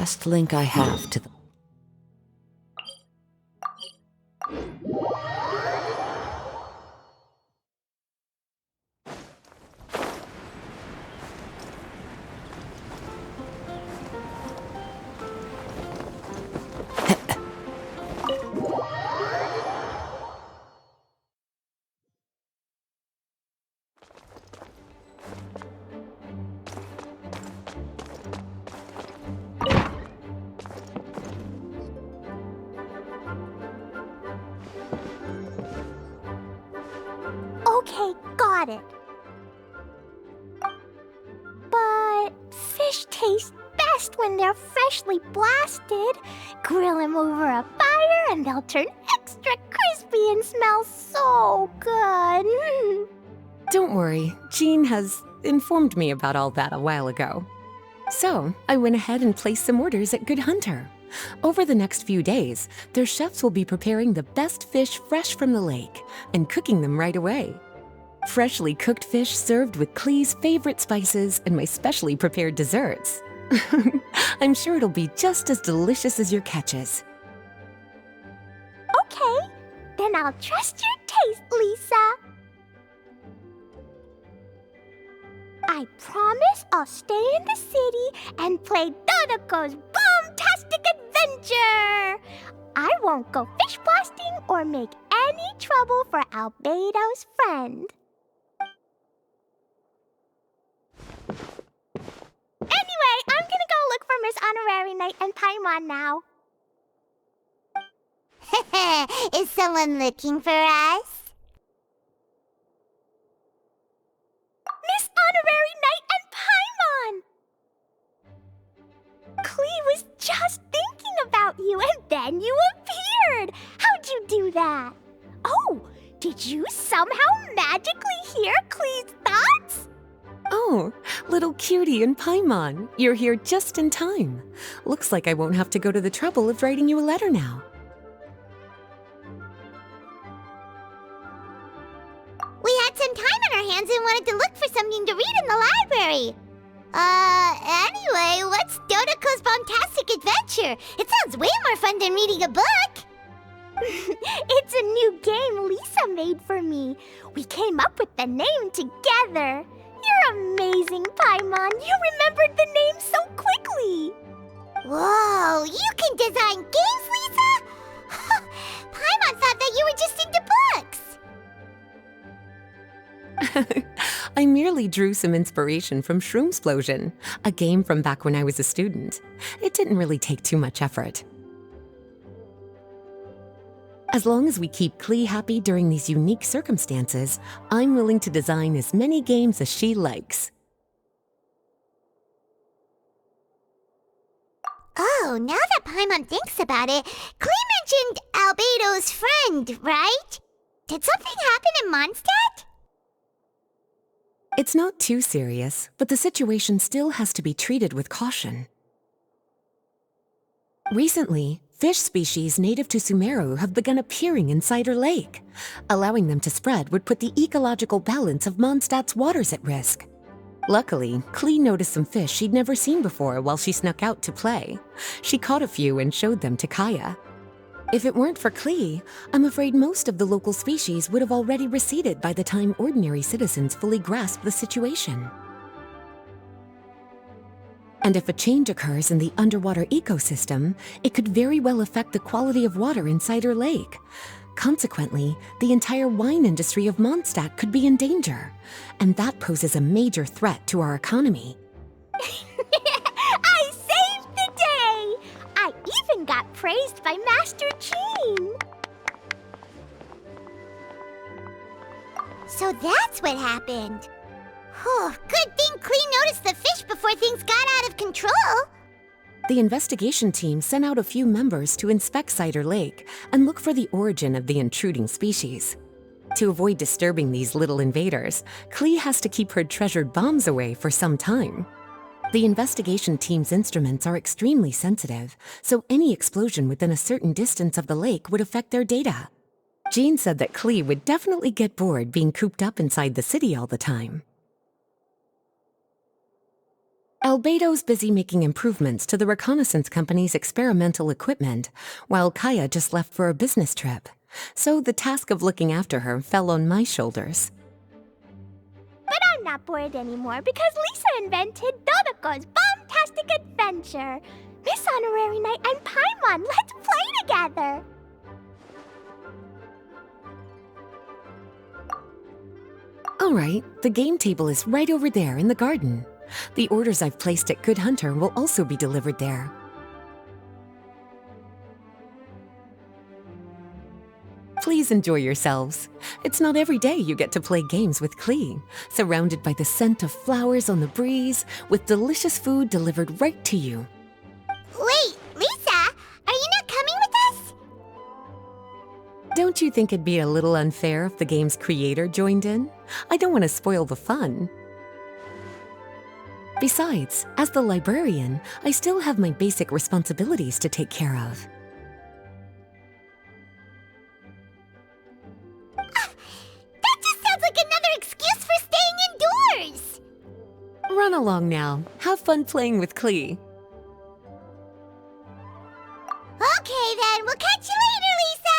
Best link I have to the... Okay, got it. But fish taste best when they're freshly blasted. Grill them over a fire and they'll turn extra crispy and smell so good. Don't worry, Jean has informed me about all that a while ago. So, I went ahead and placed some orders at Good Hunter. Over the next few days, their chefs will be preparing the best fish fresh from the lake and cooking them right away. Freshly cooked fish served with Klee's favorite spices and my specially prepared desserts. I'm sure it'll be just as delicious as your catches. Okay, then I'll trust your taste, Lisa. I promise I'll stay in the city and play Dodoco's Bomb-Tastic adventure. I won't go fish blasting or make any trouble for Albedo's friend. Anyway, I'm gonna go look for Miss Honorary Knight and Paimon now. Is someone looking for us? Miss Honorary Knight and Paimon! Klee was just thinking about you, and then you appeared! How'd you do that? Oh, did you somehow magically hear Klee's thoughts? Oh, little cutie and Paimon, you're here just in time. Looks like I won't have to go to the trouble of writing you a letter now. We had some time on our hands and wanted to look for something to read in the library. Anyway, what's Dodoco's Bomb-Tastic adventure? It sounds way more fun than reading a book. It's a new game Lisa made for me. We came up with the name together. You're amazing, Paimon. You remembered the name so quickly. Whoa, you can design games, Lisa? Paimon thought that you were just into books. I merely drew some inspiration from Shroomsplosion, a game from back when I was a student. It didn't really take too much effort. As long as we keep Klee happy during these unique circumstances, I'm willing to design as many games as she likes. Oh, now that Paimon thinks about it, Klee mentioned Albedo's friend, right? Did something happen in Mondstadt? It's not too serious, but the situation still has to be treated with caution. Recently, fish species native to Sumeru have begun appearing in Cider Lake. Allowing them to spread would put the ecological balance of Mondstadt's waters at risk. Luckily, Klee noticed some fish she'd never seen before while she snuck out to play. She caught a few and showed them to Kaya. If it weren't for Klee, I'm afraid most of the local species would have already receded by the time ordinary citizens fully grasp the situation. And if a change occurs in the underwater ecosystem, it could very well affect the quality of water in Cider Lake. Consequently, the entire wine industry of Mondstadt could be in danger, and that poses a major threat to our economy. I saved the day! I even got praised by Master Jean. So that's what happened. Whew, good thing Klee noticed the fish before things got out of control. The investigation team sent out a few members to inspect Cider Lake and look for the origin of the intruding species. To avoid disturbing these little invaders, Klee has to keep her treasured bombs away for some time. The investigation team's instruments are extremely sensitive, so any explosion within a certain distance of the lake would affect their data. Jean said that Klee would definitely get bored being cooped up inside the city all the time. Albedo's busy making improvements to the reconnaissance company's experimental equipment, while Kaya just left for a business trip. So the task of looking after her fell on my shoulders. But I'm not bored anymore because Lisa invented Dodoco's Bomb-Tastic Adventure. Miss Honorary Knight and Paimon, let's play together! All right, the game table is right over there in the garden. The orders I've placed at Good Hunter will also be delivered there. Please enjoy yourselves. It's not every day you get to play games with Klee, surrounded by the scent of flowers on the breeze, with delicious food delivered right to you. Wait, Lisa, are you not coming with us? Don't you think it'd be a little unfair if the game's creator joined in? I don't want to spoil the fun. Besides, as the librarian, I still have my basic responsibilities to take care of. That just sounds like another excuse for staying indoors! Run along now. Have fun playing with Klee. Okay then, we'll catch you later, Lisa!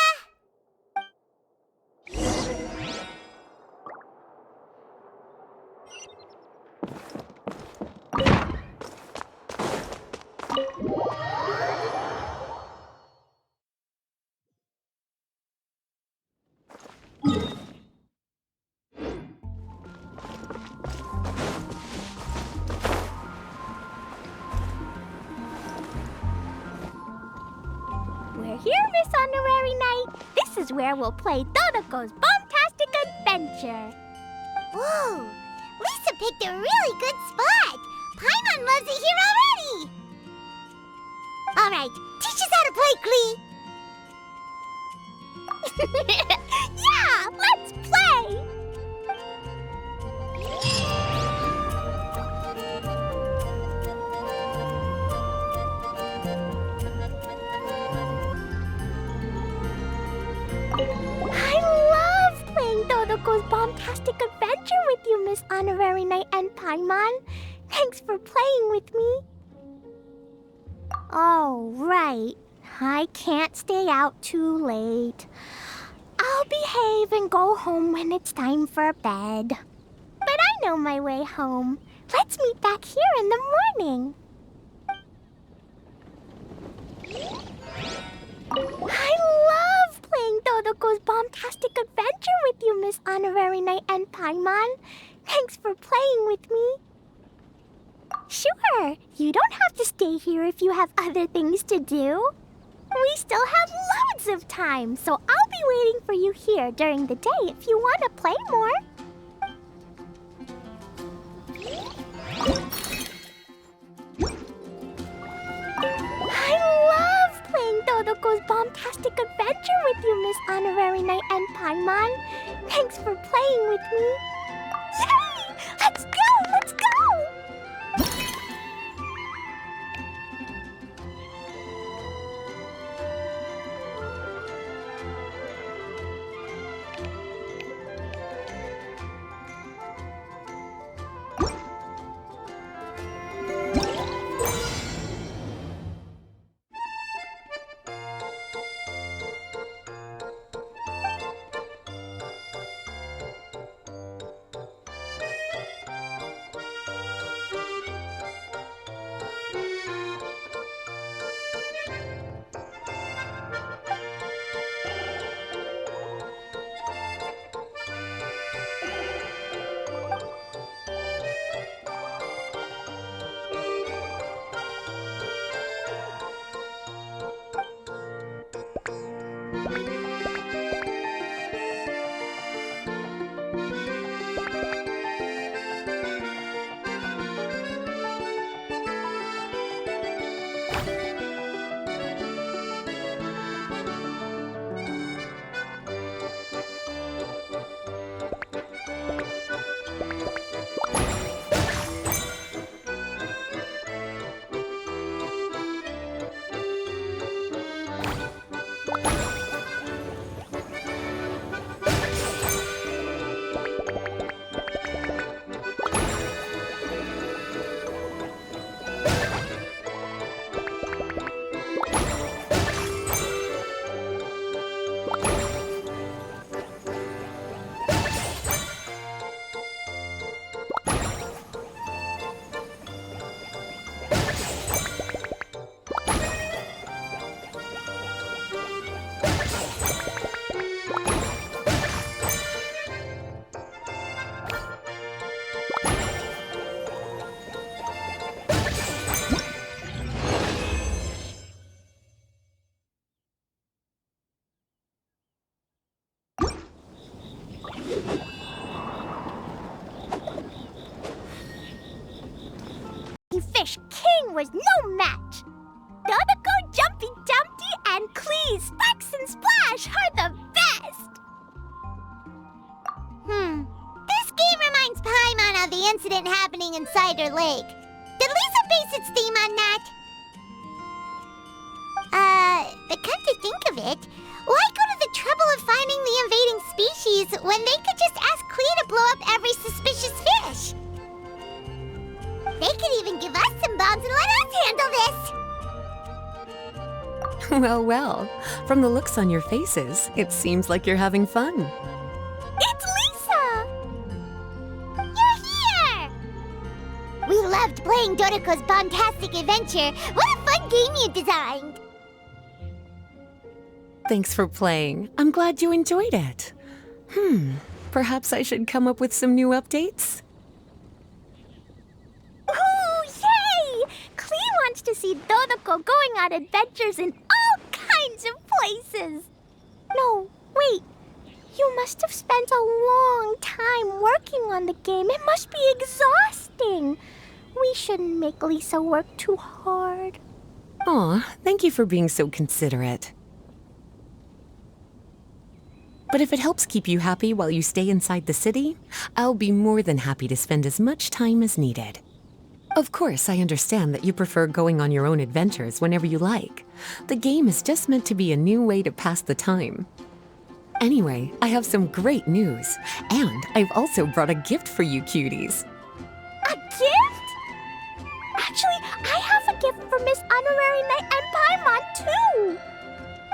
We're here, Miss Honorary Knight. This is where we'll play Dodoco's Bomb-Tastic Adventure. Whoa, Lisa picked a really good spot. Paimon loves it here already. All right, teach us how to play, Klee. Yeah, let's play! I love playing Dodoco's Bomb-Tastic Adventure with you, Miss Honorary Knight and Paimon. Thanks for playing with me. Oh, right. I can't stay out too late. I'll behave and go home when it's time for bed. But I know my way home. Let's meet back here in the morning. I love playing Dodoco's Bomb-Tastic Adventure with you, Miss Honorary Knight and Paimon. Thanks for playing with me. Sure, you don't have to stay here if you have other things to do. We still have loads of time, so I'll be waiting for you here during the day if you want to play more. I love playing Dodoco's Bomb-Tastic Adventure with you, Miss Honorary Knight and Paimon. Thanks for playing with me. Yay! Let's go! Let's go! Fish King was no match. Dodoco, Jumpy Dumpty, and Clee, Sparks and Splash are the best! This game reminds Paimon of the incident happening in Cider Lake. Did Lisa base its theme on that? But come to think of it, why go to the trouble of finding the invading species when they could just ask Clee to blow up every suspicious fish? They could even give us some bombs and let us handle this! Well, well, from the looks on your faces, it seems like you're having fun. It's Lisa! You're here! We loved playing Dodoco's Bomb-Tastic adventure. What a fun game you designed! Thanks for playing. I'm glad you enjoyed it. Perhaps I should come up with some new updates? Ooh, yay! Clee wants to see Dodoco going on adventures in all kinds of places. No, wait. You must have spent a long time working on the game. It must be exhausting. We shouldn't make Lisa work too hard. Aw, thank you for being so considerate. But if it helps keep you happy while you stay inside the city, I'll be more than happy to spend as much time as needed. Of course, I understand that you prefer going on your own adventures whenever you like. The game is just meant to be a new way to pass the time. Anyway, I have some great news, and I've also brought a gift for you cuties. A gift? Actually, I have a gift for Miss Honorary Knight and Paimon, too.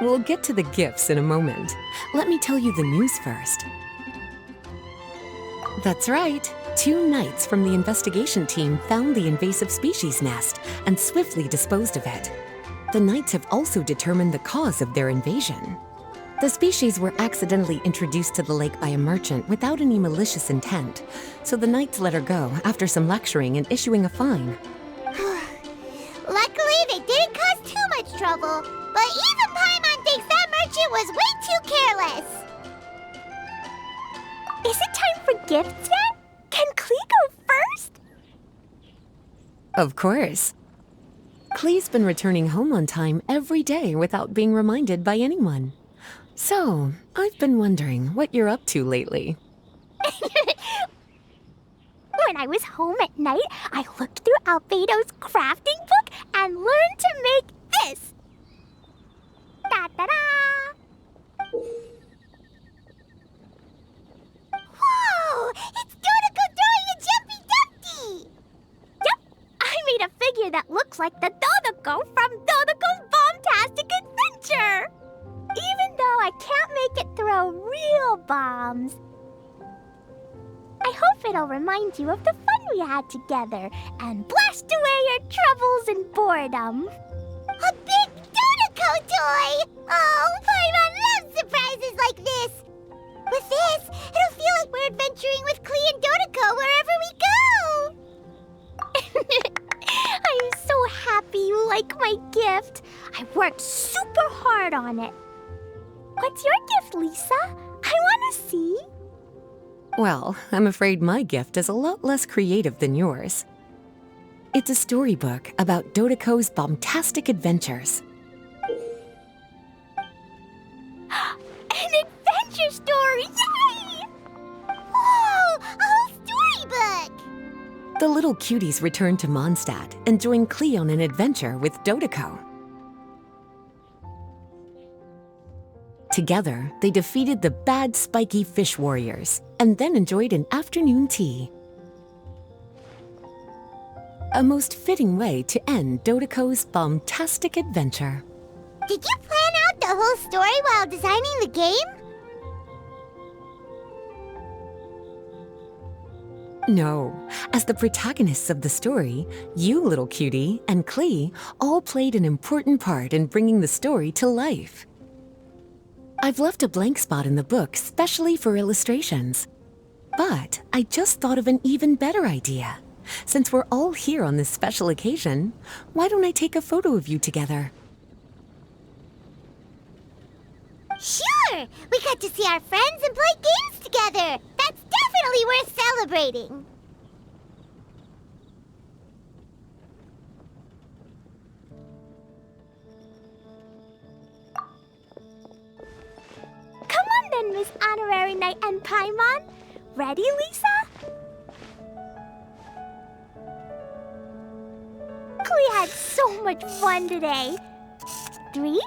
We'll get to the gifts in a moment. Let me tell you the news first. That's right. 2 knights from the investigation team found the invasive species nest and swiftly disposed of it. The knights have also determined the cause of their invasion. The species were accidentally introduced to the lake by a merchant without any malicious intent, so the knights let her go after some lecturing and issuing a fine. Luckily, they didn't cause too much trouble, but even Paimon thinks that merchant was way too careless. Is it time for gifts yet? Can Clee go first? Of course. Clee's been returning home on time every day without being reminded by anyone. So, I've been wondering what you're up to lately. When I was home at night, I looked through Albedo's crafting book and learned to make this. Da-da-da! Whoa! It's Dodoco doing a jumpy dumpty! Yep, I made a figure that looks like the Dodoco from Dodoco's Bomb-Tastic adventure! Even though I can't make it throw real bombs. I hope it'll remind you of the fun we had together and blast away your troubles and boredom. A big Dodoco toy! Oh, Paimon loves surprises like this! With this, it'll feel like we're adventuring with Clee and Dodoco wherever we go! I'm so happy you like my gift. I worked super hard on it. What's your gift, Lisa? I want to see. Well, I'm afraid my gift is a lot less creative than yours. It's a storybook about Dodoco's Bomb-Tastic adventures. An adventure story! Yay! Whoa! A whole storybook! The little cuties return to Mondstadt and join Clee on an adventure with Dodoco. Together, they defeated the bad spiky fish warriors and then enjoyed an afternoon tea. A most fitting way to end Dodoco's Bomb-Tastic adventure. Did you plan out the whole story while designing the game? No, as the protagonists of the story, you, little cutie, and Clee all played an important part in bringing the story to life. I've left a blank spot in the book specially for illustrations. But I just thought of an even better idea. Since we're all here on this special occasion, why don't I take a photo of you together? Sure! We got to see our friends and play games together! That's definitely worth celebrating! this honorary knight and Paimon. Ready, Lisa? We had so much fun today. 3,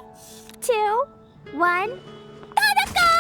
2, 1, Dodoco!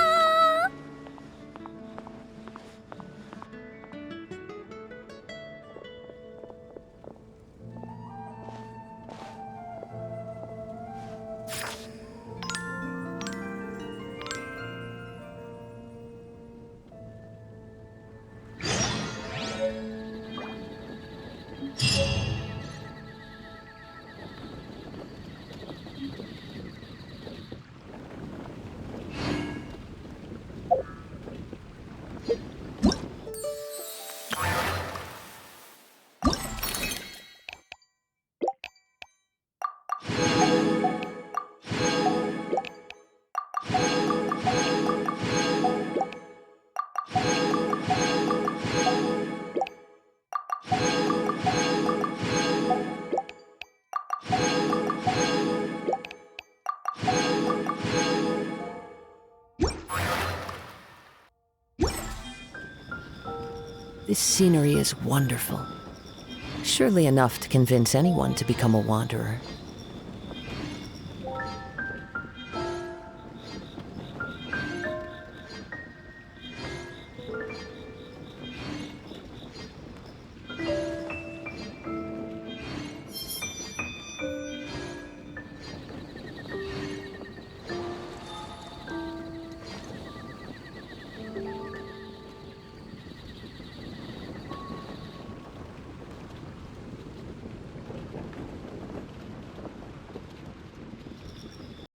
This scenery is wonderful. Surely enough to convince anyone to become a wanderer.